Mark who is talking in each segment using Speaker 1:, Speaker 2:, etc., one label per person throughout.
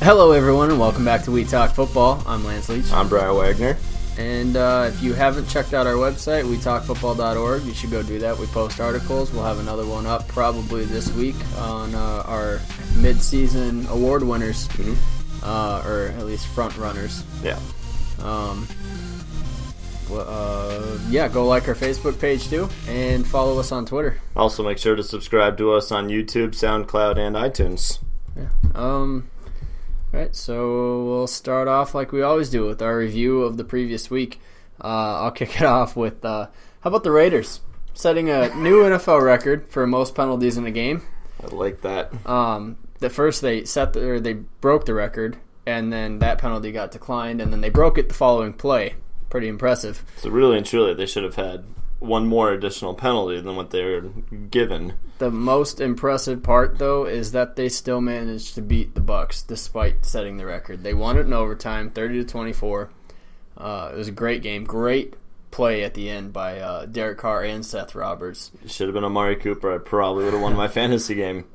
Speaker 1: Hello, everyone, and welcome back to We Talk Football. I'm Lance Leach.
Speaker 2: I'm Brian Wagner.
Speaker 1: And if you haven't checked out our website, wetalkfootball.org, you should go do that. We post articles. We'll have another one up probably this week on our mid-season award winners, or at least front runners.
Speaker 2: Yeah.
Speaker 1: Go like our Facebook page too, and follow us on Twitter.
Speaker 2: Also, make sure to subscribe to us on YouTube, SoundCloud, and iTunes.
Speaker 1: Yeah. Alright, so we'll start off like we always do with our review of the previous week. I'll kick it off with, how about the Raiders? Setting a new NFL record for most penalties in a game.
Speaker 2: I like that.
Speaker 1: The first they broke the record, and then that penalty got declined, and then they broke it the following play. Pretty impressive.
Speaker 2: So really and truly, they should have had one more additional penalty than what they're given. The
Speaker 1: most impressive part, though, is that they still managed to beat the Bucks despite setting the record. They won it in overtime, 30-24. It was a great game. Great play at the end by Derek Carr and Seth Roberts.
Speaker 2: It should have been Amari Cooper. I probably would have won my fantasy game.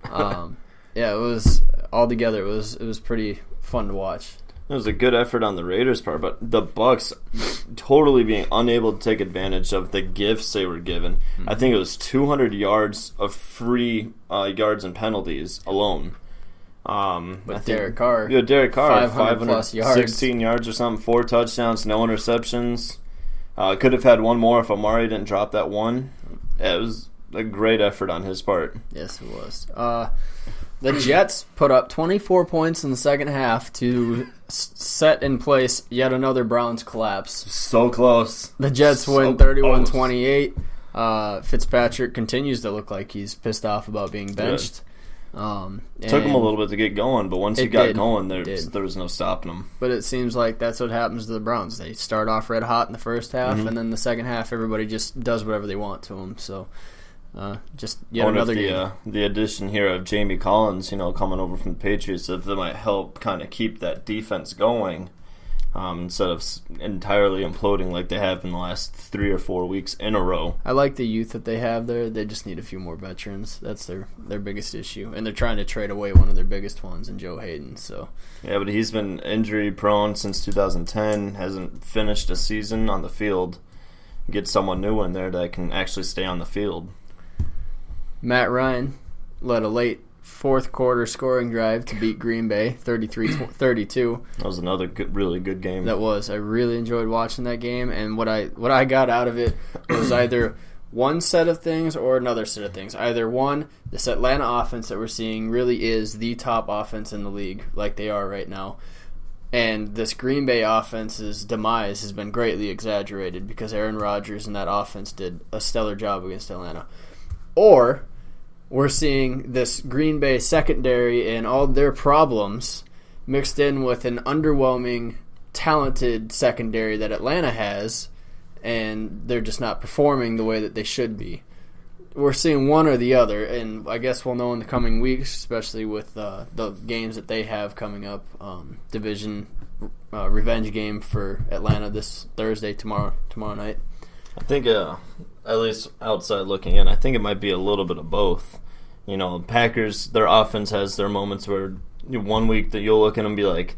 Speaker 1: It was altogether. It was pretty fun to watch.
Speaker 2: It was a good effort on the Raiders' part, but the Bucks totally being unable to take advantage of the gifts they were given. Mm-hmm. I think it was 200 yards of free yards and penalties alone.
Speaker 1: Derek Carr,
Speaker 2: 500
Speaker 1: plus yards,
Speaker 2: 16 yards or something, 4 touchdowns, no interceptions. Could have had one more if Amari didn't drop that one. It was a great effort on his part.
Speaker 1: Yes, it was. The Jets put up 24 points in the second half to set in place yet another Browns collapse.
Speaker 2: So close.
Speaker 1: The Jets win 31-28. Fitzpatrick continues to look like he's pissed off about being benched.
Speaker 2: Took him a little bit to get going, but once he got going, there was no stopping him.
Speaker 1: But it seems like that's what happens to the Browns. They start off red hot in the first half, and then the second half, everybody just does whatever they want to them. So... just yet another game.
Speaker 2: The addition here of Jamie Collins, coming over from the Patriots, if that might help kind of keep that defense going instead of entirely imploding like they have in the last 3 or 4 weeks in a row.
Speaker 1: I like the youth that they have there. They just need a few more veterans. That's their biggest issue, and they're trying to trade away one of their biggest ones in Joe Hayden. So
Speaker 2: yeah, but he's been injury prone since 2010. Hasn't finished a season on the field. Get someone new in there that can actually stay on the field.
Speaker 1: Matt Ryan led a late fourth quarter scoring drive to beat Green Bay 33-32.
Speaker 2: That was another really good game.
Speaker 1: That was. I really enjoyed watching that game, and what I got out of it was either one set of things or another set of things. Either one, this Atlanta offense that we're seeing really is the top offense in the league, like they are right now. And this Green Bay offense's demise has been greatly exaggerated because Aaron Rodgers and that offense did a stellar job against Atlanta. Or we're seeing this Green Bay secondary and all their problems mixed in with an underwhelming, talented secondary that Atlanta has, and they're just not performing the way that they should be. We're seeing one or the other, and I guess we'll know in the coming weeks, especially with the games that they have coming up. Division revenge game for Atlanta this Thursday, tomorrow night.
Speaker 2: I think, at least outside looking in, I think it might be a little bit of both. Packers, their offense has their moments where 1 week that you'll look at them and be like,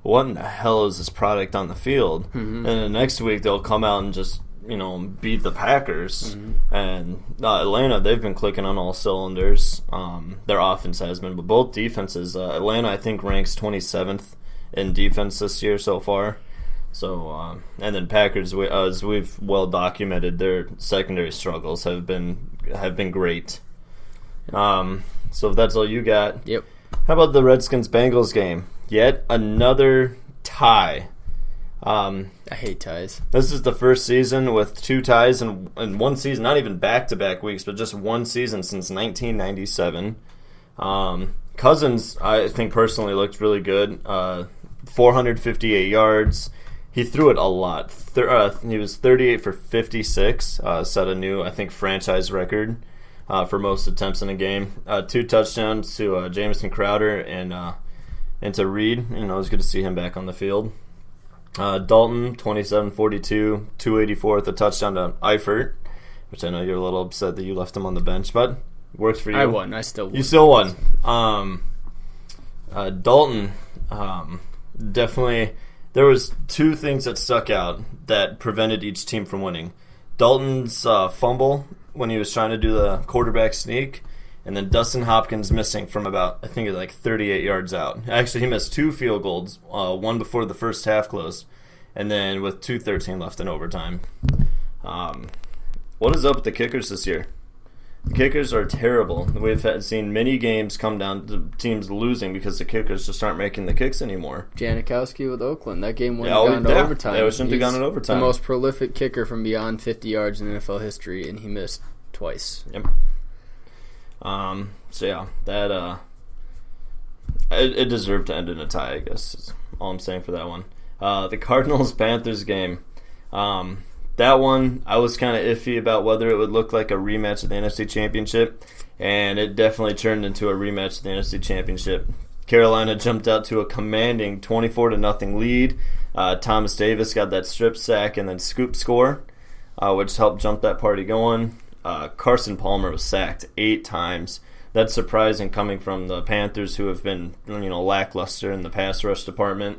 Speaker 2: what in the hell is this product on the field? Mm-hmm. And the next week they'll come out and just, beat the Packers. Mm-hmm. And Atlanta, they've been clicking on all cylinders. Their offense has been, but both defenses. Atlanta, I think, ranks 27th in defense this year so far. So, and then Packers, as we've well documented, their secondary struggles have been great. So if that's all you got,
Speaker 1: yep.
Speaker 2: How about the Redskins-Bengals game? Yet another tie.
Speaker 1: I hate ties.
Speaker 2: This is the first season with 2 ties in one season, not even back-to-back weeks, but just one season since 1997. Cousins, I think personally, looked really good. 458 yards. He threw it a lot. He was 38 for 56, set a new, I think, franchise record for most attempts in a game. 2 touchdowns to Jamison Crowder and to Reed. It was good to see him back on the field. Dalton, 27-42, 284 with a touchdown to Eifert, which I know you're a little upset that you left him on the bench, but works for you.
Speaker 1: I won. I still won.
Speaker 2: You still won. Dalton, Definitely, there was two things that stuck out that prevented each team from winning. Dalton's fumble when he was trying to do the quarterback sneak, and then Dustin Hopkins missing from about, I think, like 38 yards out. Actually, he missed 2 field goals, one before the first half closed, and then with 2:13 left in overtime. What is up with the kickers this year? The kickers are terrible. We've seen many games come down to teams losing because the kickers just aren't making the kicks anymore.
Speaker 1: Janikowski with Oakland. That game went down to overtime.
Speaker 2: They shouldn't have gone in overtime.
Speaker 1: The most prolific kicker from beyond 50 yards in NFL history, and he missed twice.
Speaker 2: Yep. So yeah, that it deserved to end in a tie, I guess is all I'm saying for that one. The Cardinals-Panthers game. That one, I was kind of iffy about whether it would look like a rematch of the NFC Championship, and it definitely turned into a rematch of the NFC Championship. Carolina jumped out to a commanding 24-0 lead. Thomas Davis got that strip sack and then scoop score, which helped jump that party going. Carson Palmer was sacked 8 times. That's surprising coming from the Panthers, who have been lackluster in the pass rush department.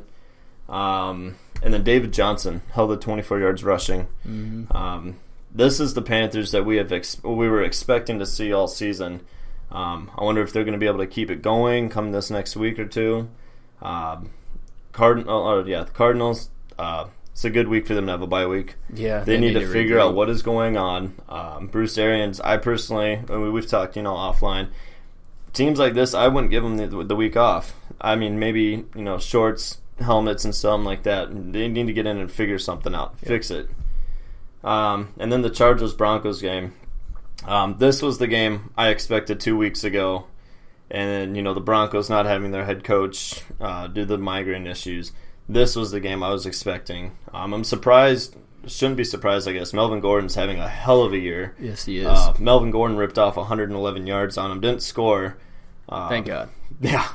Speaker 2: And then David Johnson held the 24 yards rushing. Mm-hmm. This is the Panthers that we were expecting to see all season. I wonder if they're going to be able to keep it going come this next week or two. The Cardinals. It's a good week for them to have a bye week.
Speaker 1: Yeah,
Speaker 2: they need to figure out what is going on. Bruce Arians, we've talked, offline. Teams like this, I wouldn't give them the week off. I mean, maybe shorts, helmets, and something like that. They need to get in and figure something out, fix it. And then the Chargers-Broncos game. This was the game I expected 2 weeks ago, and then the Broncos not having their head coach due to the migraine issues. This was the game I was expecting. I'm surprised. Shouldn't be surprised, I guess. Melvin Gordon's having a hell of a year.
Speaker 1: Yes, he is.
Speaker 2: Melvin Gordon ripped off 111 yards on him. Didn't score.
Speaker 1: Thank God.
Speaker 2: Yeah,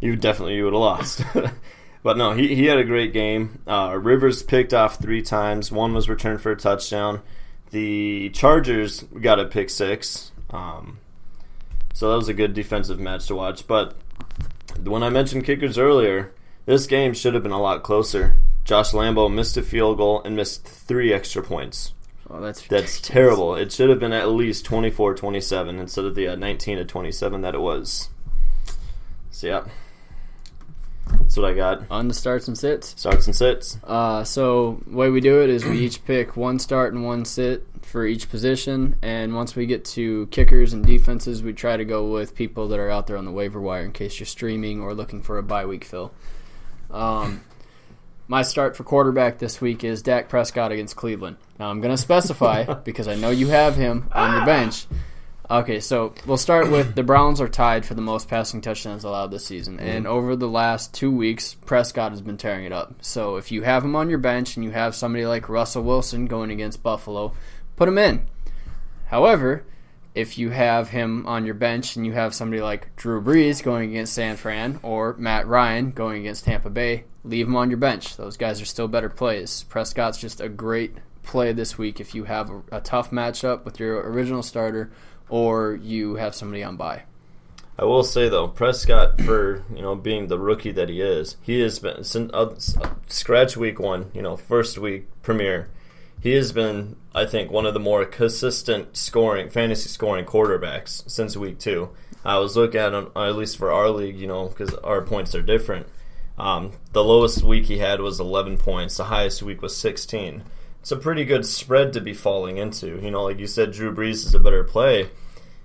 Speaker 2: you would have lost. But no, he had a great game. Rivers picked off 3 times. 1 was returned for a touchdown. The Chargers got a pick 6. So that was a good defensive match to watch. But when I mentioned kickers earlier, this game should have been a lot closer. Josh Lambo missed a field goal and missed 3 extra points.
Speaker 1: Oh,
Speaker 2: that's terrible. It should have been at least 24-27 instead of the 19-27 that it was. So, yeah. That's what I got.
Speaker 1: On to starts and sits.
Speaker 2: Starts and sits.
Speaker 1: So the way we do it is we each pick 1 start and 1 sit for each position, and once we get to kickers and defenses, we try to go with people that are out there on the waiver wire in case you're streaming or looking for a bye week fill. My start for quarterback this week is Dak Prescott against Cleveland. Now I'm going to specify because I know you have him on your bench. Okay, so we'll start with the Browns are tied for the most passing touchdowns allowed this season. And over the last 2 weeks, Prescott has been tearing it up. So if you have him on your bench and you have somebody like Russell Wilson going against Buffalo, put him in. However, if you have him on your bench and you have somebody like Drew Brees going against San Fran or Matt Ryan going against Tampa Bay, leave him on your bench. Those guys are still better plays. Prescott's just a great play this week if you have a tough matchup with your original starter or you have somebody on bye.
Speaker 2: I will say, though, Prescott, for being the rookie that he has been, since scratch week 1, first week premiere, he has been, I think, one of the more consistent fantasy scoring quarterbacks since week 2. I was looking at him, at least for our league, because our points are different. The lowest week he had was 11 points. The highest week was 16. It's a pretty good spread to be falling into. Like you said, Drew Brees is a better play.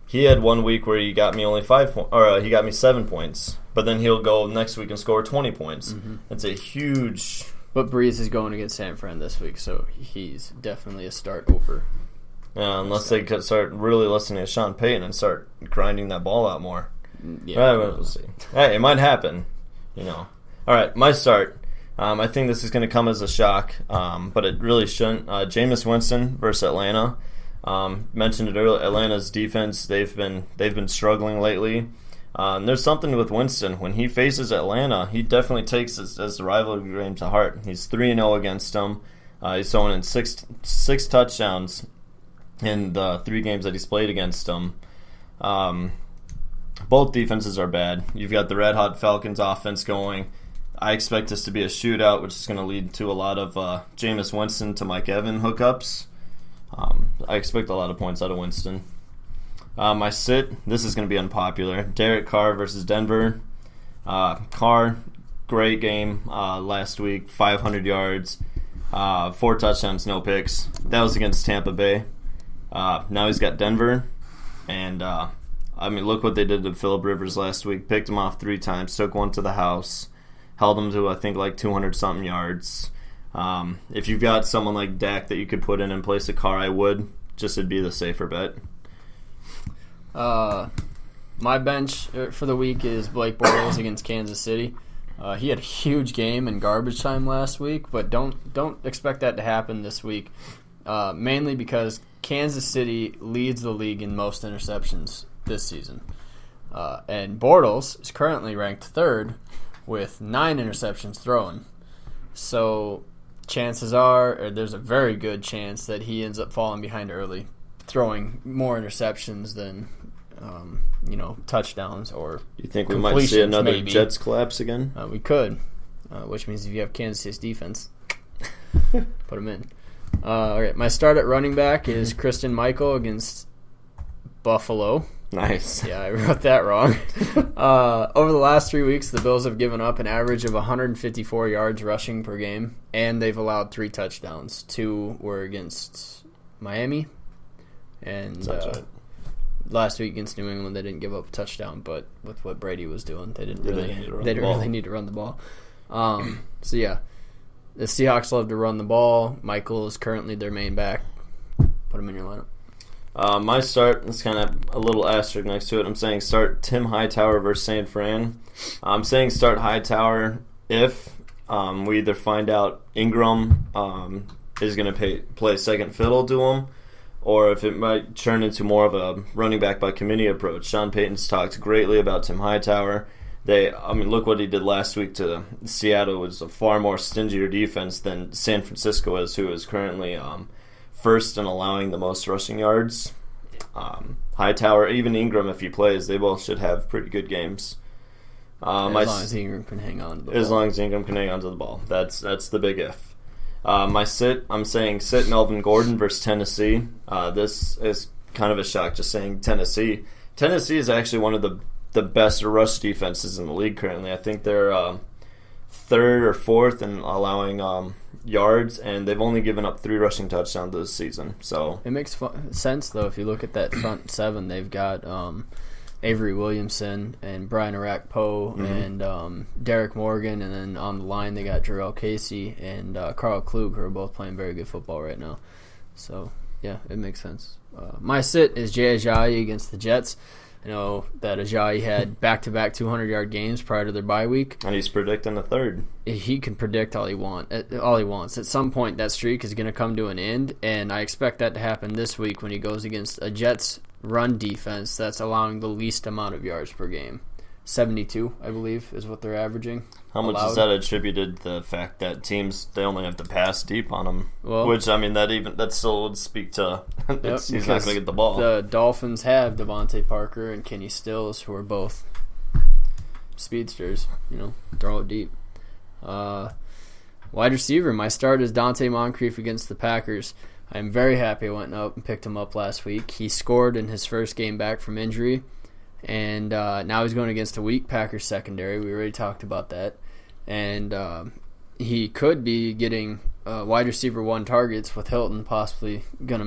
Speaker 2: He had 1 week where he got me only 5 points, or he got me 7 points. But then he'll go next week and score 20 points. Mm-hmm. That's a huge.
Speaker 1: But Brees is going against San Fran this week, so he's definitely a start over.
Speaker 2: Yeah, unless they could start really listening to Sean Payton and start grinding that ball out more.
Speaker 1: Yeah,
Speaker 2: we'll see. Hey, it might happen. All right, my start. I think this is going to come as a shock, but it really shouldn't. Jameis Winston versus Atlanta. Mentioned it earlier. Atlanta's defense, they've been struggling lately. There's something with Winston. When he faces Atlanta, he definitely takes as the rivalry game to heart. He's 3-0 against them. He's thrown in six touchdowns in the 3 games that he's played against them. Both defenses are bad. You've got the Red Hot Falcons offense going. I expect this to be a shootout, which is going to lead to a lot of Jameis Winston to Mike Evans hookups. I expect a lot of points out of Winston. My sit, this is going to be unpopular. Derek Carr versus Denver. Carr, great game last week, 500 yards, 4 touchdowns, no picks. That was against Tampa Bay. Now he's got Denver, and look what they did to Phillip Rivers last week. Picked him off 3 times, took one to the house, held him to I think like 200-something yards. If you've got someone like Dak that you could put in place of Carr, I would. Just it'd be the safer bet.
Speaker 1: My bench for the week is Blake Bortles against Kansas City. He had a huge game in garbage time last week, but don't expect that to happen this week. Mainly because Kansas City leads the league in most interceptions this season. And Bortles is currently ranked 3rd with 9 interceptions thrown. So chances are, or there's a very good chance that he ends up falling behind early, throwing more interceptions than touchdowns or
Speaker 2: you think we might see another maybe. Jets collapse again?
Speaker 1: We could, which means if you have Kansas City's defense, put them in. All right, my start at running back is Christian Michael against Buffalo.
Speaker 2: Nice.
Speaker 1: Yeah, I wrote that wrong. Over the last 3 weeks, the Bills have given up an average of 154 yards rushing per game, and they've allowed 3 touchdowns. 2 were against Miami, and last week against New England, they didn't give up a touchdown, but with what Brady was doing, they didn't really need to run the ball. So yeah, the Seahawks love to run the ball. Michael is currently their main back. Put him in your lineup.
Speaker 2: My start is kind of a little asterisk next to it. I'm saying start Tim Hightower versus St. Fran. I'm saying start Hightower if we either find out Ingram is going to play second fiddle to him, or if it might turn into more of a running back by committee approach. Sean Payton's talked greatly about Tim Hightower. Look what he did last week to Seattle. It was a far more stingier defense than San Francisco is, who is currently first in allowing the most rushing yards. Hightower, even Ingram, if he plays, they both should have pretty good games.
Speaker 1: As long as Ingram can hang on to the ball.
Speaker 2: As long as Ingram can hang on to the ball. That's the big if. My sit, I'm saying sit Melvin Gordon versus Tennessee. This is kind of a shock, just saying Tennessee. Tennessee is actually one of the best rush defenses in the league currently. I think they're 3rd or 4th in allowing yards, and they've only given up 3 rushing touchdowns this season. So
Speaker 1: it makes sense, though, if you look at that front 7. They've got Avery Williamson and Brian Arakpo and Derek Morgan, and then on the line they got Jarrell Casey and Carl Klug, who are both playing very good football right now. So, yeah, it makes sense. My sit is Jay Ajayi against the Jets. I know that Ajayi had back-to-back 200-yard games prior to their bye week.
Speaker 2: And he's predicting a 3rd.
Speaker 1: He can predict all he wants. At some point, that streak is going to come to an end, and I expect that to happen this week when he goes against a Jets run defense that's allowing the least amount of yards per game. 72, I believe, is what they're averaging.
Speaker 2: How much is that attributed to the fact that teams, they only have to pass deep on them? Well, which, that still would speak to he's not going to get the ball.
Speaker 1: The Dolphins have Devontae Parker and Kenny Stills, who are both speedsters, throw it deep. Wide receiver, my start is Dante Moncrief against the Packers. I'm very happy I went up and picked him up last week. He scored in his first game back from injury. And now he's going against a weak Packers secondary. We already talked about that. And he could be getting wide receiver 1 targets with Hilton possibly going to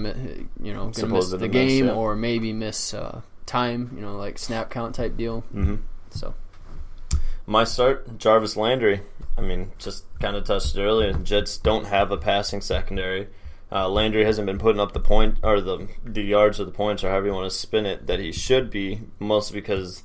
Speaker 1: miss the game or maybe miss time, like snap count type deal.
Speaker 2: Mm-hmm.
Speaker 1: So
Speaker 2: my start, Jarvis Landry. Just kind of touched it earlier. Jets don't have a passing secondary. Landry hasn't been putting up the point or the yards or the points or however you want to spin it that he should be, mostly because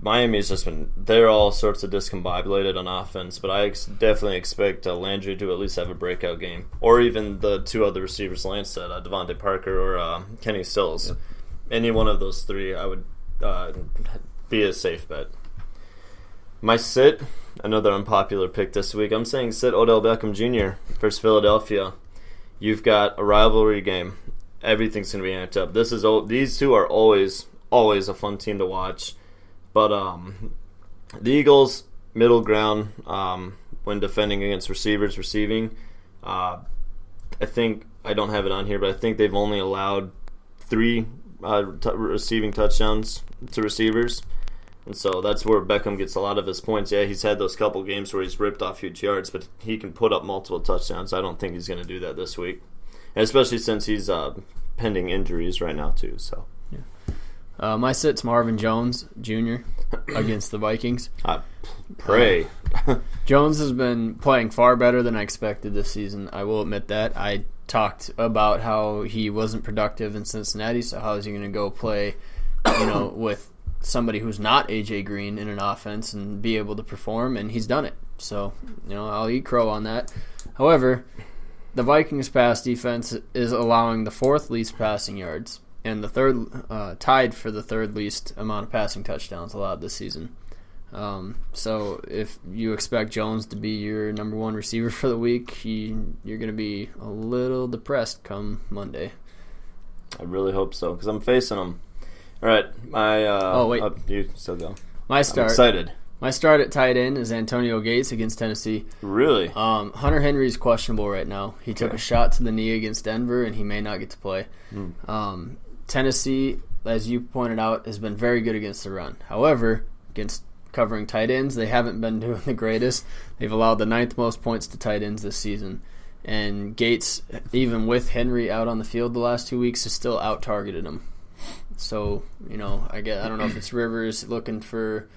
Speaker 2: Miami's just they're all sorts of discombobulated on offense, but I definitely expect Landry to at least have a breakout game, or even the 2 other receivers Lance said, Devontae Parker or Kenny Stills. Yep. Any one of those 3 I would be a safe bet. My sit, another unpopular pick this week, I'm saying sit Odell Beckham Jr. versus Philadelphia. You've got a rivalry game. Everything's going to be amped up. These 2 are always a fun team to watch. But the Eagles, middle ground when defending against receivers receiving. I think, I don't have it on here, but I think they've only allowed 3 receiving touchdowns to receivers. And so that's where Beckham gets a lot of his points. Yeah, he's had those couple games where he's ripped off huge yards, but he can put up multiple touchdowns. I don't think he's going to do that this week, and especially since he's pending injuries right now too. So,
Speaker 1: yeah. My sit's Marvin Jones Jr. against the Vikings.
Speaker 2: I pray.
Speaker 1: Jones has been playing far better than I expected this season. I will admit that. I talked about how he wasn't productive in Cincinnati, so how is he going to go play, with somebody who's not A.J. Green in an offense and be able to perform, and he's done it. So, I'll eat crow on that. However, the Vikings pass defense is allowing the 4th least passing yards and the tied for the 3rd least amount of passing touchdowns allowed this season. So if you expect Jones to be your number 1 receiver for the week, you're going to be a little depressed come Monday.
Speaker 2: I really hope so, because I'm facing him. All right, you still go.
Speaker 1: My start.
Speaker 2: I'm excited.
Speaker 1: My start at tight end is Antonio Gates against Tennessee.
Speaker 2: Really?
Speaker 1: Hunter Henry's questionable right now. He took a shot to the knee against Denver, and he may not get to play. Tennessee, as you pointed out, has been very good against the run. However, against covering tight ends, they haven't been doing the greatest. They've allowed the 9th most points to tight ends this season. And Gates, even with Henry out on the field the last 2 weeks, has still out-targeted him. So, I don't know if it's Rivers looking for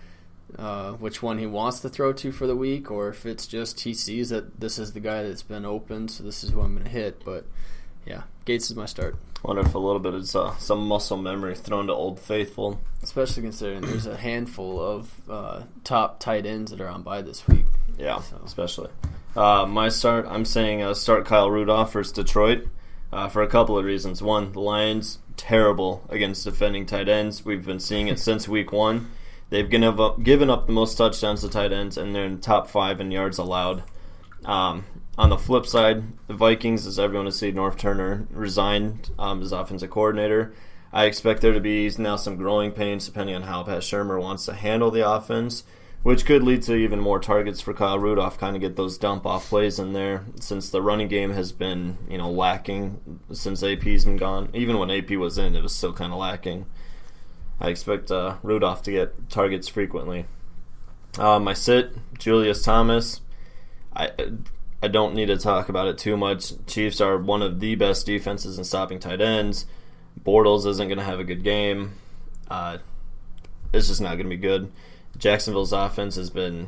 Speaker 1: which one he wants to throw to for the week, or if it's just he sees that this is the guy that's been open, so this is who I'm going to hit. But, yeah, Gates is my start.
Speaker 2: I wonder if a little bit is some muscle memory thrown to Old Faithful.
Speaker 1: Especially considering there's a handful of top tight ends that are on bye this week.
Speaker 2: Yeah, especially. My start, I'm saying start Kyle Rudolph versus Detroit for a couple of reasons. One, the Lions, terrible against defending tight ends. We've been seeing it since week 1. They've given up the most touchdowns to tight ends, and they're in the top 5 in yards allowed. On the flip side, the Vikings, as everyone has seen, North Turner resigned as offensive coordinator. I expect there to be now some growing pains depending on how Pat Shurmur wants to handle the offense, which could lead to even more targets for Kyle Rudolph, kind of get those dump-off plays in there, since the running game has been lacking since AP's been gone. Even when AP was in, it was still kind of lacking. I expect Rudolph to get targets frequently. My sit, Julius Thomas. I don't need to talk about it too much. Chiefs are one of the best defenses in stopping tight ends. Bortles isn't going to have a good game. It's just not going to be good. Jacksonville's offense has been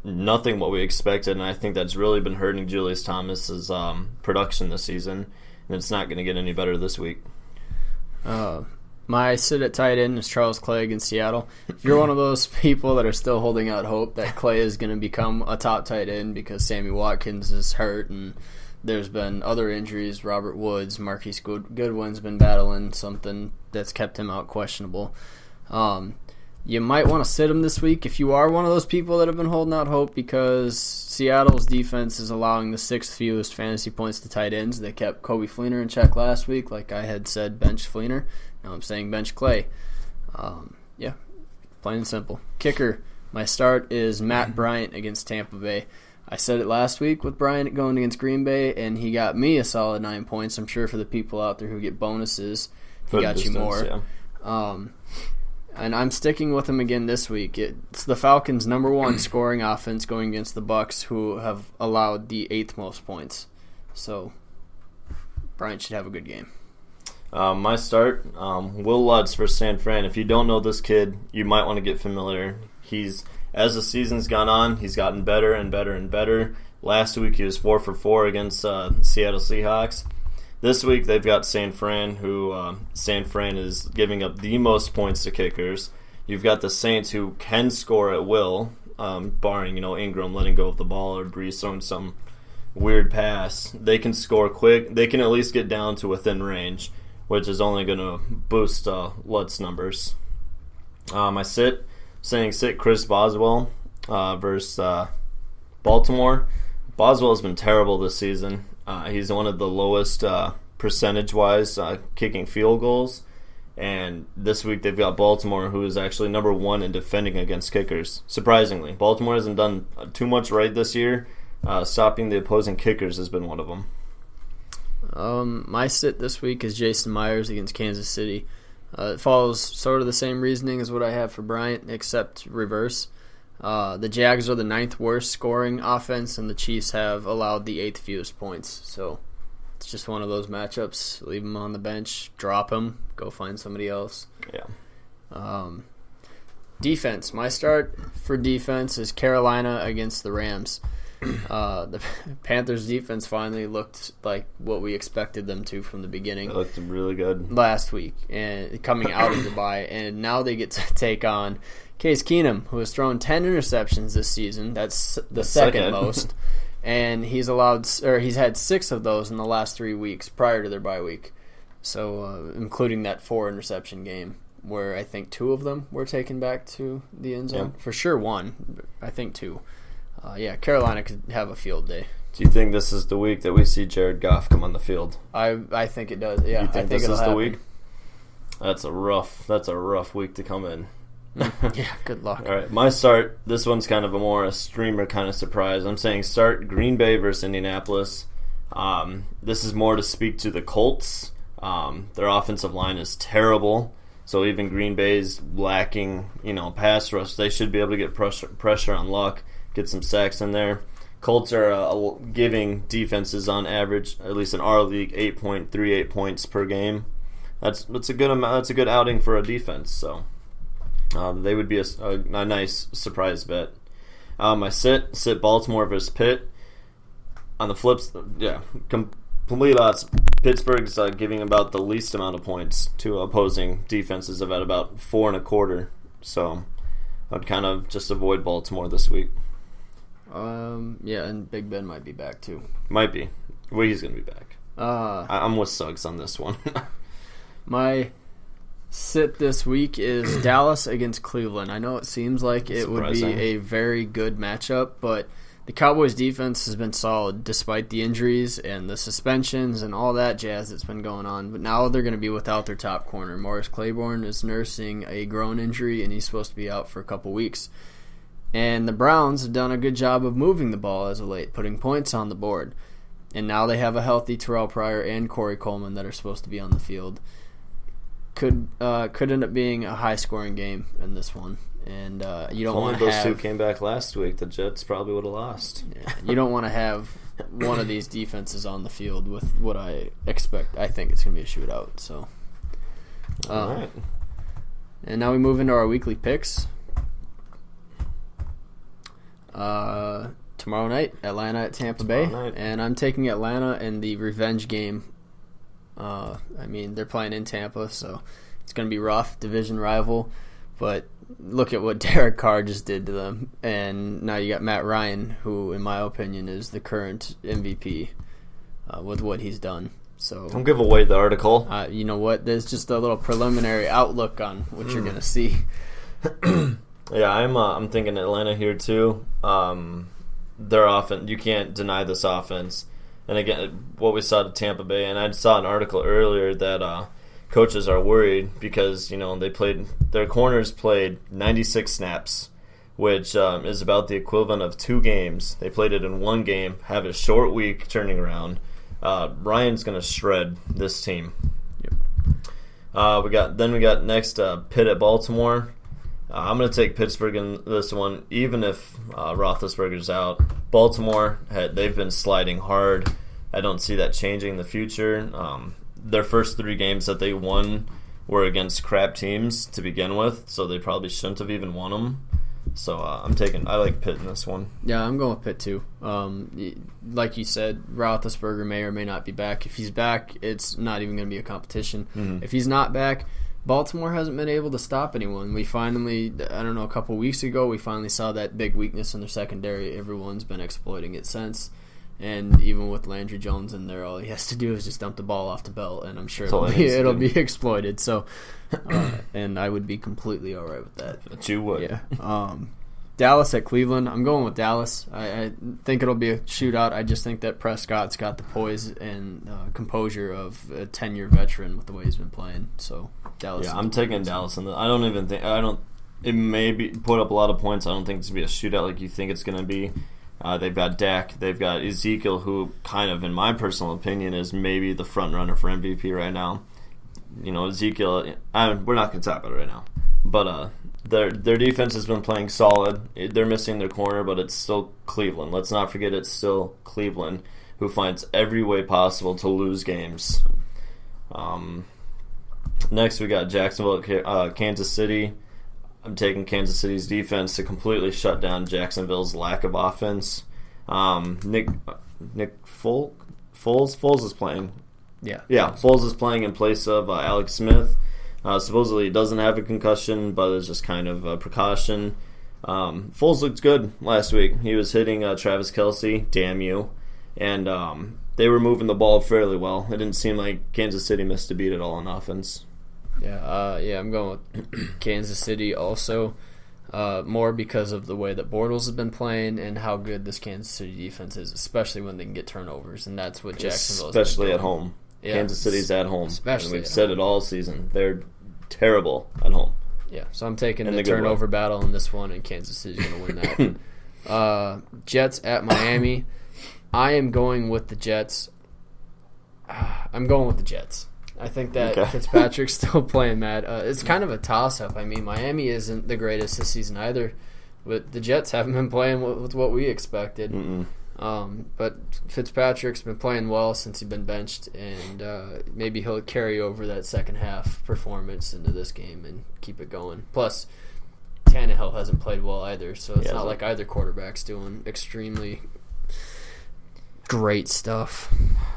Speaker 2: nothing what we expected, and I think that's really been hurting Julius Thomas's production this season, and it's not going to get any better this week.
Speaker 1: My sit at tight end is Charles Clay against Seattle. If you're one of those people that are still holding out hope that Clay is going to become a top tight end because Sammy Watkins is hurt and there's been other injuries, Robert Woods, Marquise Goodwin's been battling something that's kept him out questionable. You might want to sit him this week if you are one of those people that have been holding out hope, because Seattle's defense is allowing the 6th fewest fantasy points to tight ends. They kept Coby Fleener in check last week. Like I had said, bench Fleener. Now I'm saying bench Clay. Yeah, plain and simple. Kicker, my start is Matt Bryant against Tampa Bay. I said it last week with Bryant going against Green Bay, and he got me a solid 9 points. I'm sure for the people out there who get bonuses, he got you more. Yeah. And I'm sticking with him again this week. It's the Falcons' number 1 scoring offense going against the Bucs, who have allowed the 8th most points. So Bryant should have a good game.
Speaker 2: My start, Will Lutz for San Fran. If you don't know this kid, you might want to get familiar. As the season's gone on, he's gotten better and better and better. Last week he was 4 for 4 against Seattle Seahawks. This week they've got San Fran, who San Fran is giving up the most points to kickers. You've got the Saints, who can score at will, barring Ingram letting go of the ball or Brees throwing some weird pass. They can score quick. They can at least get down to within range, which is only going to boost Lutz numbers. I sit Chris Boswell versus Baltimore. Boswell has been terrible this season. He's one of the lowest percentage-wise kicking field goals, And this week they've got Baltimore, who is actually number 1 in defending against kickers. Surprisingly, Baltimore hasn't done too much right this year. Stopping the opposing kickers has been one of them.
Speaker 1: My sit this week is Jason Myers against Kansas City. It follows sort of the same reasoning as what I have for Bryant, except reverse. The Jags are the 9th worst scoring offense, and the Chiefs have allowed the 8th fewest points. So it's just one of those matchups. Leave him on the bench, drop him, go find somebody else.
Speaker 2: Yeah.
Speaker 1: Defense. My start for defense is Carolina against the Rams. The Panthers' defense finally looked like what we expected them to from the beginning.
Speaker 2: It looked really good
Speaker 1: Last week, and coming out of the bye, and now they get to take on Case Keenum, who has thrown 10 interceptions this season. That's the second most. And he's had 6 of those in the last 3 weeks prior to their bye week. So, including that 4 interception game, where I think 2 of them were taken back to the end zone.
Speaker 2: Yeah.
Speaker 1: For sure 1, I think 2. Carolina could have a field day.
Speaker 2: Do you think this is the week that we see Jared Goff come on the field?
Speaker 1: I think it does. Yeah,
Speaker 2: you think
Speaker 1: I think
Speaker 2: this is
Speaker 1: happen.
Speaker 2: the week? That's a rough week to come in.
Speaker 1: Yeah, good luck.
Speaker 2: All right, my start. This one's kind of a streamer kind of surprise. I'm saying start Green Bay versus Indianapolis. This is more to speak to the Colts. Their offensive line is terrible, so even Green Bay's lacking, pass rush. They should be able to get pressure on Luck, get some sacks in there. Colts are giving defenses on average, at least in our league, 8.38 points per game. That's a good amount. That's a good outing for a defense. So. They would be a nice surprise bet. My sit Baltimore versus Pitt. On the flips, complete odds. Pittsburgh's giving about the least amount of points to opposing defenses of at about 4.25. So I'd kind of just avoid Baltimore this week.
Speaker 1: And Big Ben might be back too.
Speaker 2: Might be. Well, he's gonna be back. I'm with Suggs on this one.
Speaker 1: My sit this week is Dallas against Cleveland. I know it seems like it would be a very good matchup, but the Cowboys' defense has been solid despite the injuries and the suspensions and all that jazz that's been going on. But now they're going to be without their top corner. Morris Claiborne is nursing a groin injury, and he's supposed to be out for a couple weeks. And the Browns have done a good job of moving the ball as of late, putting points on the board. And now they have a healthy Terrell Pryor and Corey Coleman that are supposed to be on the field. Could end up being a high-scoring game in this one, and you don't want to have.
Speaker 2: Those 2 came back last week, the Jets probably would have lost.
Speaker 1: Yeah, you don't want to have one of these defenses on the field with what I expect. I think it's going to be a shootout. So,
Speaker 2: all right.
Speaker 1: And now we move into our weekly picks. Tomorrow night, Atlanta at Tampa Bay, and I'm taking Atlanta in the revenge game. They're playing in Tampa, so it's going to be rough, division rival. But look at what Derek Carr just did to them. And now you got Matt Ryan, who, in my opinion, is the current MVP with what he's done. So
Speaker 2: don't give away the article.
Speaker 1: You know what? There's just a little preliminary outlook on what you're going to see.
Speaker 2: Yeah, I'm thinking Atlanta here too. Their offense, you can't deny this offense. And again, what we saw to Tampa Bay, and I saw an article earlier that coaches are worried because their corners played 96 snaps, which is about the equivalent of 2 games. They played it in 1 game, have a short week turning around. Ryan's going to shred this team. Yep. We got next Pitt at Baltimore. I'm going to take Pittsburgh in this one, even if Roethlisberger's out. Baltimore, they've been sliding hard. I don't see that changing in the future. Their first 3 games that they won were against crap teams to begin with, so they probably shouldn't have even won them. So I like Pitt in this one.
Speaker 1: Yeah, I'm going with Pitt too. Like you said, Roethlisberger may or may not be back. If he's back, it's not even going to be a competition. Mm-hmm. If he's not back, Baltimore hasn't been able to stop anyone. We finally, a couple weeks ago, we finally saw that big weakness in their secondary. Everyone's been exploiting it since. And even with Landry Jones in there, all he has to do is just dump the ball off the belt, and I'm sure it'll be exploited. So, and I would be completely all right with that.
Speaker 2: But you would.
Speaker 1: Yeah. Dallas at Cleveland. I'm going with Dallas. I think it'll be a shootout. I just think that Prescott's got the poise and composure of a 10-year veteran with the way he's been playing. So Dallas.
Speaker 2: Yeah, I'm taking Dallas. It may put up a lot of points. I don't think it's going to be a shootout like you think it's going to be. They've got Dak. They've got Ezekiel, who kind of, in my personal opinion, is maybe the front runner for MVP right now. Ezekiel, we're not going to talk about it right now. But their defense has been playing solid. They're missing their corner, but it's still Cleveland. Let's not forget it's still Cleveland, who finds every way possible to lose games. Next, we got Jacksonville, Kansas City. I'm taking Kansas City's defense to completely shut down Jacksonville's lack of offense. Nick Foles is playing.
Speaker 1: Yeah,
Speaker 2: Foles is playing in place of Alex Smith. Supposedly he doesn't have a concussion, but it's just kind of a precaution. Foles looked good last week. He was hitting Travis Kelce, damn you, and they were moving the ball fairly well. It didn't seem like Kansas City missed a beat at all on offense.
Speaker 1: I'm going with Kansas City also, more because of the way that Bortles has been playing and how good this Kansas City defense is, especially when they can get turnovers, and that's what Jacksonville is doing.
Speaker 2: Especially at home. Yeah, Kansas City's at home.
Speaker 1: Especially,
Speaker 2: and we've said it all season. They're terrible at home.
Speaker 1: Yeah, so I'm taking the turnover battle in this one, and Kansas City's going to win that. Jets at Miami. I am going with the Jets. I'm going with the Jets. I think that Fitzpatrick's still playing mad. It's kind of a toss-up. I mean, Miami isn't the greatest this season either, but the Jets haven't been playing with what we expected. But Fitzpatrick's been playing well since he's been benched, and maybe he'll carry over that second half performance into this game and keep it going. Plus, Tannehill hasn't played well either, so it's not like either quarterback's doing extremely great stuff.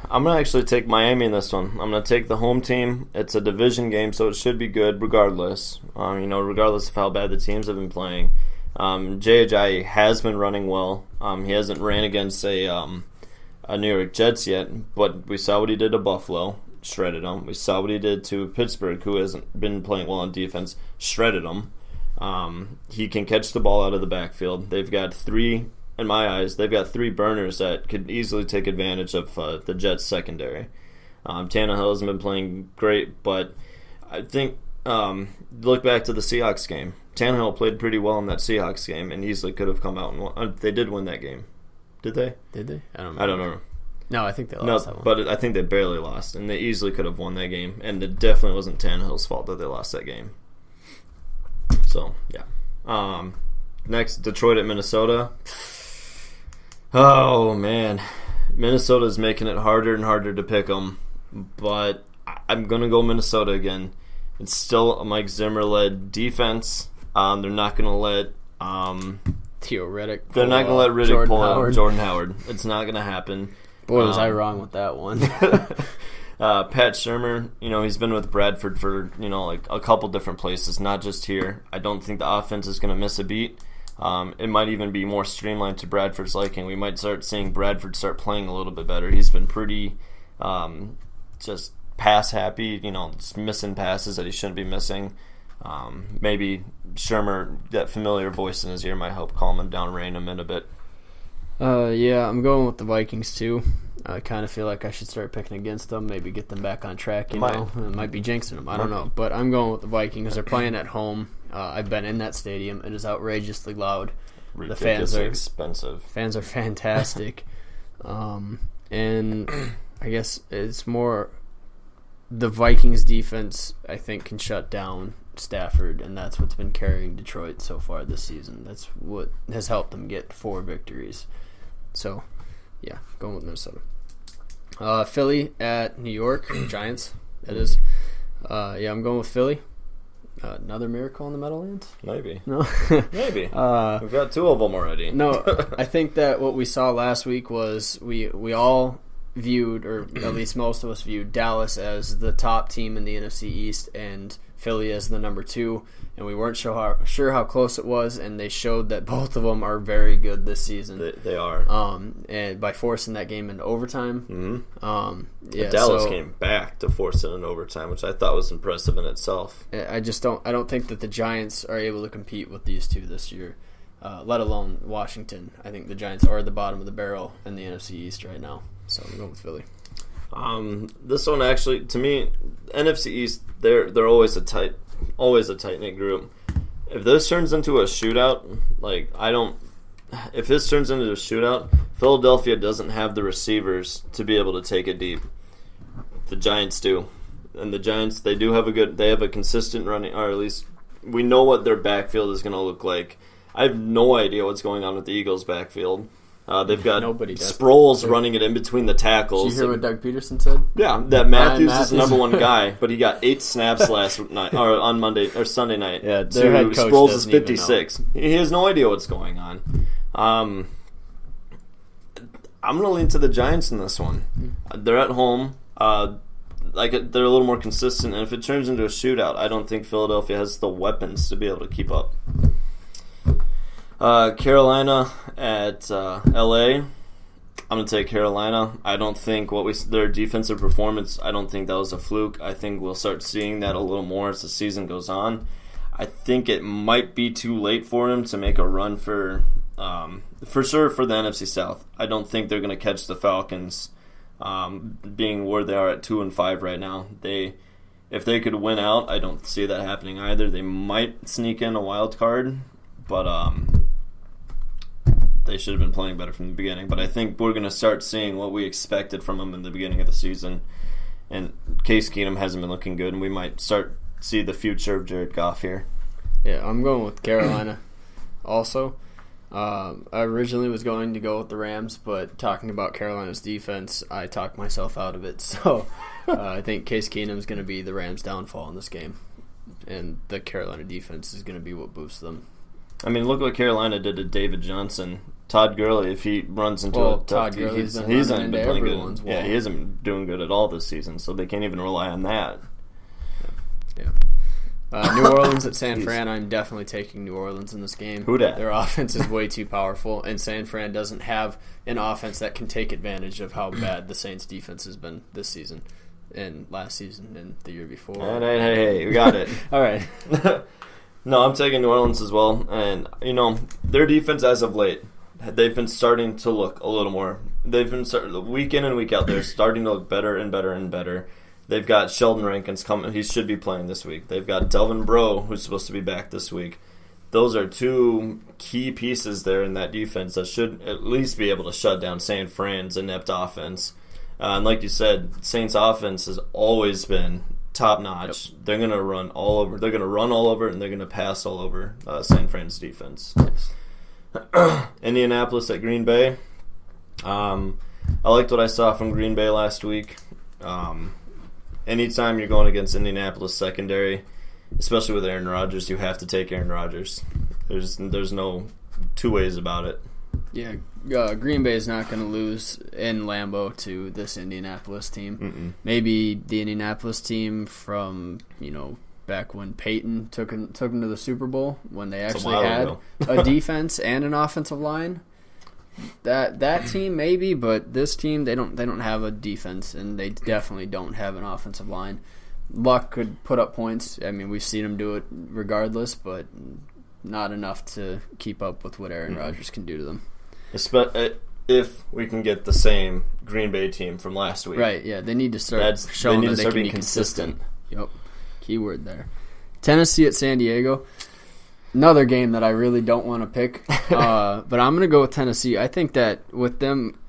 Speaker 2: I'm going to actually take Miami in this one. I'm going to take the home team. It's a division game, so it should be good regardless. Regardless of how bad the teams have been playing. Jay Ajayi has been running well. He hasn't ran against a New York Jets yet, but we saw what he did to Buffalo, shredded them. We saw what he did to Pittsburgh, who hasn't been playing well on defense, shredded them. He can catch the ball out of the backfield. They've got three burners that could easily take advantage of the Jets' secondary. Tannehill hasn't been playing great, but I think look back to the Seahawks game. Tannehill played pretty well in that Seahawks game and easily could have come out and won. They did win that game. Did they?
Speaker 1: Did they? I don't
Speaker 2: know.
Speaker 1: No, I think they lost that one.
Speaker 2: But I think they barely lost, and they easily could have won that game. And it definitely wasn't Tannehill's fault that they lost that game. So, yeah. Next, Detroit at Minnesota. Oh, man. Minnesota's making it harder and harder to pick them, but I'm going to go Minnesota again. It's still a Mike Zimmer-led defense. They're not going to let
Speaker 1: Theo Riddick.
Speaker 2: They're not going to let Riddick pull out Jordan Howard. It's not going to happen.
Speaker 1: Boy, was I wrong with that one.
Speaker 2: Pat Shurmur, he's been with Bradford for like a couple different places, not just here. I don't think the offense is going to miss a beat. It might even be more streamlined to Bradford's liking. We might start seeing Bradford start playing a little bit better. He's been pretty just pass happy, just missing passes that he shouldn't be missing. Maybe Shurmur, that familiar voice in his ear, might help calm him down, rein him in a bit.
Speaker 1: I'm going with the Vikings too. I kind of feel like I should start picking against them, maybe get them back on track. It might be jinxing them. I don't know, but I'm going with the Vikings. They're playing at home. I've been in that stadium. It is outrageously loud.
Speaker 2: Ridiculously
Speaker 1: the fans are
Speaker 2: expensive.
Speaker 1: Fans are fantastic, and I guess it's more the Vikings defense. I think can shut down Stafford, and that's what's been carrying Detroit so far this season. That's what has helped them get 4 victories. So, yeah, going with Minnesota. Philly at New York Giants. That is. I'm going with Philly. Another miracle in the Meadowlands?
Speaker 2: Maybe.
Speaker 1: No?
Speaker 2: Maybe. We've got 2 of them already.
Speaker 1: No, I think that what we saw last week was we all viewed, or at least most of us viewed, Dallas as the top team in the NFC East and Philly as the number 2, and we weren't sure how close it was, and they showed that both of them are very good this season.
Speaker 2: They are.
Speaker 1: And by forcing that game into overtime.
Speaker 2: Dallas came back to force it in overtime, which I thought was impressive in itself.
Speaker 1: I don't think that the Giants are able to compete with these two this year, let alone Washington. I think the Giants are at the bottom of the barrel in the NFC East right now. So I'm going with Philly.
Speaker 2: This one actually, to me, NFC East, they're always a tight knit group. If this turns into a shootout, if this turns into a shootout, Philadelphia doesn't have the receivers to be able to take it deep. The Giants do, and the Giants they have a consistent running, or at least we know what their backfield is going to look like. I have no idea what's going on with the Eagles' backfield. They've got Sproles running it in between the tackles.
Speaker 1: Did you hear what Doug Peterson said?
Speaker 2: Yeah, that Matthews is the number one guy, but he got 8 snaps last night or on Monday or Sunday night.
Speaker 1: Yeah, their head coach Sproles is
Speaker 2: 56. He has no idea what's going on. I'm going to lean to the Giants in this one. They're at home. They're a little more consistent, and if it turns into a shootout, I don't think Philadelphia has the weapons to be able to keep up. Carolina at LA. I'm going to take Carolina. I don't think their defensive performance, I don't think that was a fluke. I think we'll start seeing that a little more as the season goes on. I think it might be too late for them to make a run for sure for the NFC South. I don't think they're going to catch the Falcons being where they are at 2-5 right now. If they could win out, I don't see that happening either. They might sneak in a wild card, but they should have been playing better from the beginning. But I think we're going to start seeing what we expected from them in the beginning of the season. And Case Keenum hasn't been looking good, and we might start see the future of Jared Goff here.
Speaker 1: Yeah, I'm going with Carolina also. I originally was going to go with the Rams, but talking about Carolina's defense, I talked myself out of it. So I think Case Keenum's going to be the Rams' downfall in this game, and the Carolina defense is going to be what boosts them.
Speaker 2: I mean, look what Carolina did to David Johnson. Todd Gurley, if he runs into a tough game, he hasn't been playing good. Yeah, he isn't been doing good at all this season, so they can't even rely on that.
Speaker 1: Yeah. New Orleans at San Fran, I'm definitely taking New Orleans in this game.
Speaker 2: Who dat?
Speaker 1: Their offense is way too powerful, and San Fran doesn't have an offense that can take advantage of how bad the Saints' defense has been this season and last season and the year before.
Speaker 2: Hey, we got it.
Speaker 1: All right.
Speaker 2: No, I'm taking New Orleans as well. And, their defense as of late, they've been starting to look a little more. They've been week in and week out, they're starting to look better and better and better. They've got Sheldon Rankins coming. He should be playing this week. They've got Delvin Breaux, who's supposed to be back this week. Those are two key pieces there in that defense that should at least be able to shut down San Fran's inept offense. And like you said, Saints' offense has always been top notch. Yep. They're going to run all over. They're going to run all over, and they're going to pass all over San Fran's defense. Indianapolis at Green Bay. I liked what I saw from Green Bay last week. Anytime you're going against Indianapolis secondary, especially with Aaron Rodgers, you have to take Aaron Rodgers. There's no two ways about it.
Speaker 1: Yeah, Green Bay is not going to lose in Lambeau to this Indianapolis team.
Speaker 2: Mm-mm.
Speaker 1: Maybe the Indianapolis team from back when Peyton took them to the Super Bowl when they actually had a defense and an offensive line. That team maybe, but this team they don't have a defense, and they definitely don't have an offensive line. Luck could put up points. I mean, we've seen him do it regardless, but not enough to keep up with what Aaron Rodgers can do to them.
Speaker 2: If we can get the same Green Bay team from last week.
Speaker 1: Right, yeah. They need to start showing that they can be consistent. Yep. Keyword there. Tennessee at San Diego. Another game that I really don't want to pick. But I'm going to go with Tennessee. I think that with them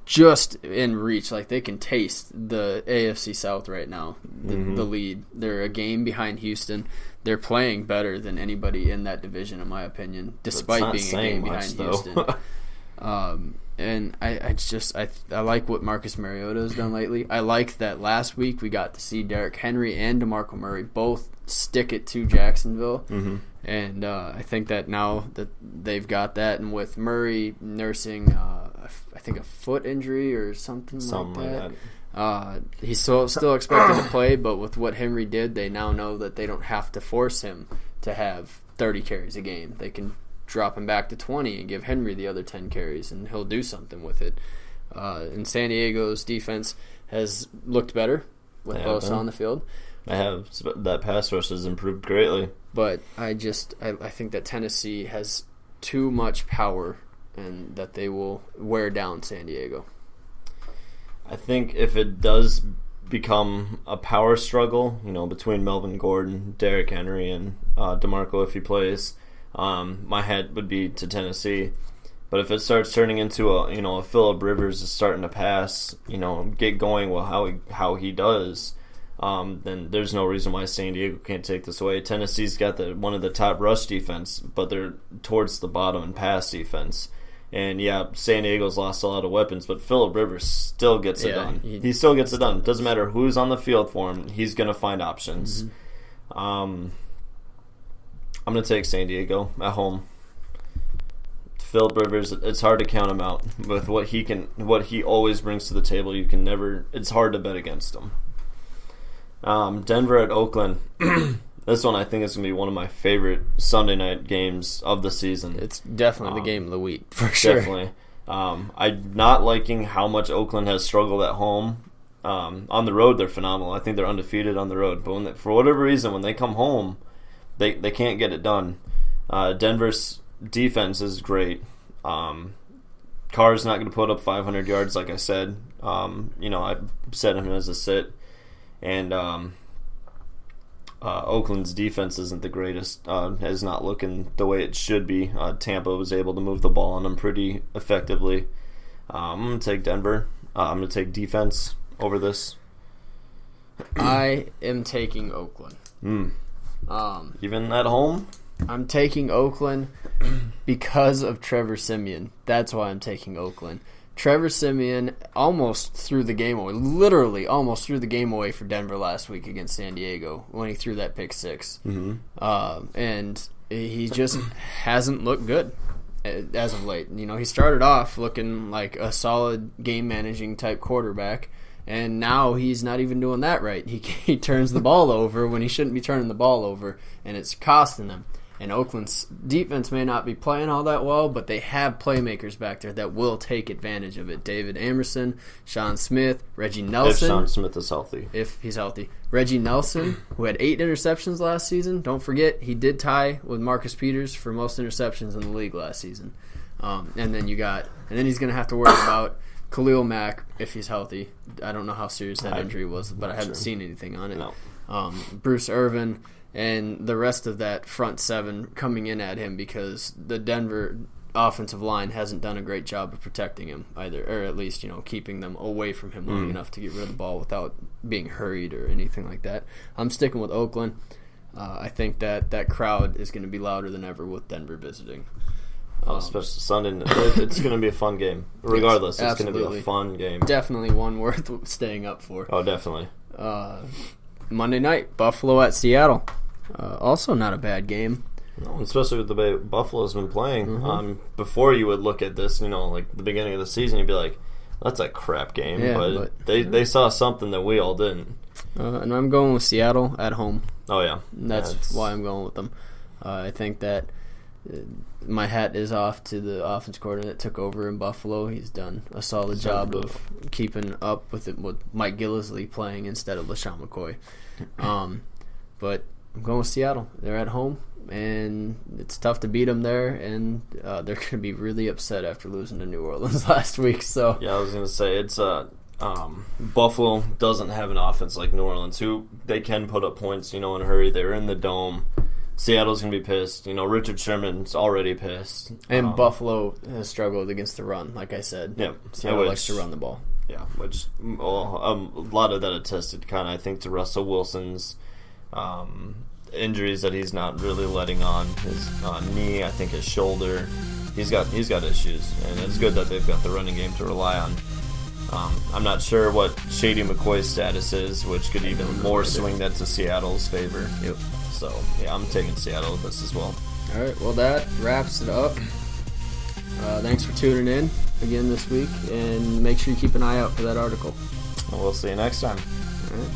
Speaker 1: just in reach, like they can taste the AFC South right now, the lead. They're a game behind Houston. They're playing better than anybody in that division, in my opinion, despite being a game behind Houston. And I like what Marcus Mariota has done lately. I like that last week we got to see Derrick Henry and DeMarco Murray both stick it to Jacksonville.
Speaker 2: Mm-hmm.
Speaker 1: And I think that now that they've got that, and with Murray nursing, I think a foot injury or something like that. He's still expected to play, but with what Henry did, they now know that they don't have to force him to have 30 carries a game. They can drop him back to 20 and give Henry the other 10 carries, and he'll do something with it. And San Diego's defense has looked better with Bosa on the field.
Speaker 2: That pass rush has improved greatly.
Speaker 1: But I think that Tennessee has too much power and that they will wear down San Diego.
Speaker 2: I think if it does become a power struggle, between Melvin Gordon, Derrick Henry, and DeMarco if he plays, my head would be to Tennessee. But if it starts turning into a Phillip Rivers is starting to pass, get going how he does, then there's no reason why San Diego can't take this away. Tennessee's got one of the top rush defense, but they're towards the bottom in pass defense. And yeah, San Diego's lost a lot of weapons, but Phillip Rivers still gets it done. He still gets it done. Doesn't matter who's on the field for him, he's going to find options. Mm-hmm. I'm going to take San Diego at home. Phillip Rivers, it's hard to count him out with what he always brings to the table. It's hard to bet against him. Denver at Oakland. This one I think is going to be one of my favorite Sunday night games of the season.
Speaker 1: It's definitely the game of the week, for sure.
Speaker 2: Definitely. I'm not liking how much Oakland has struggled at home. On the road, they're phenomenal. I think they're undefeated on the road. But for whatever reason, when they come home, they can't get it done. Denver's defense is great. Carr's not going to put up 500 yards, like I said. I set him as a sit. And Oakland's defense isn't the greatest. Is not looking the way it should be. Tampa was able to move the ball on them pretty effectively. I'm going to take Denver. I'm going to take defense over this.
Speaker 1: I am taking Oakland.
Speaker 2: Even at home?
Speaker 1: I'm taking Oakland because of Trevor Siemian. That's why I'm taking Oakland. Trevor Siemian almost threw the game away, literally almost threw the game away for Denver last week against San Diego when he threw that pick six. Mm-hmm. And he just hasn't looked good as of late. He started off looking like a solid game-managing type quarterback, and now he's not even doing that right. He turns the ball over when he shouldn't be turning the ball over, and it's costing them. And Oakland's defense may not be playing all that well, but they have playmakers back there that will take advantage of it. David Amerson, Sean Smith, Reggie Nelson.
Speaker 2: If Sean Smith is healthy.
Speaker 1: If he's healthy. Reggie Nelson, who had 8 interceptions last season. Don't forget, he did tie with Marcus Peters for most interceptions in the league last season. And then he's going to have to worry about Khalil Mack if he's healthy. I don't know how serious that injury was, but I haven't seen anything on it.
Speaker 2: No.
Speaker 1: Bruce Irvin. And the rest of that front seven coming in at him because the Denver offensive line hasn't done a great job of protecting him either, or at least keeping them away from him long enough to get rid of the ball without being hurried or anything like that. I'm sticking with Oakland. I think that crowd is going to be louder than ever with Denver visiting.
Speaker 2: Especially Sunday, it's going to be a fun game. Regardless, yes, it's going to be a fun game.
Speaker 1: Definitely one worth staying up for.
Speaker 2: Oh, definitely.
Speaker 1: Monday night, Buffalo at Seattle. Also not a bad game.
Speaker 2: No, especially with the way Buffalo's been playing.
Speaker 1: Mm-hmm.
Speaker 2: Before you would look at this, like the beginning of the season, you'd be like, that's a crap game.
Speaker 1: Yeah,
Speaker 2: but they saw something that we all didn't.
Speaker 1: And I'm going with Seattle at home.
Speaker 2: Oh, yeah.
Speaker 1: And that's why I'm going with them. I think that my hat is off to the offense coordinator that took over in Buffalo. He's done a solid job of keeping up with it with Mike Gillislee playing instead of LaShawn McCoy. But I'm going with Seattle. They're at home, and it's tough to beat them there, and they're going to be really upset after losing to New Orleans last week. So
Speaker 2: yeah, I was going to say it's Buffalo doesn't have an offense like New Orleans, who they can put up points, in a hurry. They're in the dome. Seattle's going to be pissed. Richard Sherman's already pissed.
Speaker 1: And Buffalo has struggled against the run, like I said.
Speaker 2: Yeah,
Speaker 1: Seattle likes to run the ball.
Speaker 2: Yeah, which a lot of that attested kind of, I think, to Russell Wilson's injuries that he's not really letting on. His knee, I think his shoulder. He's got issues, and it's good that they've got the running game to rely on. I'm not sure what Shady McCoy's status is, which could even more swing that to Seattle's favor.
Speaker 1: Yep.
Speaker 2: So, yeah, I'm taking Seattle with this as well.
Speaker 1: All right, well, that wraps it up. Thanks for tuning in again this week, and make sure you keep an eye out for that article.
Speaker 2: And we'll see you next time.
Speaker 1: All right.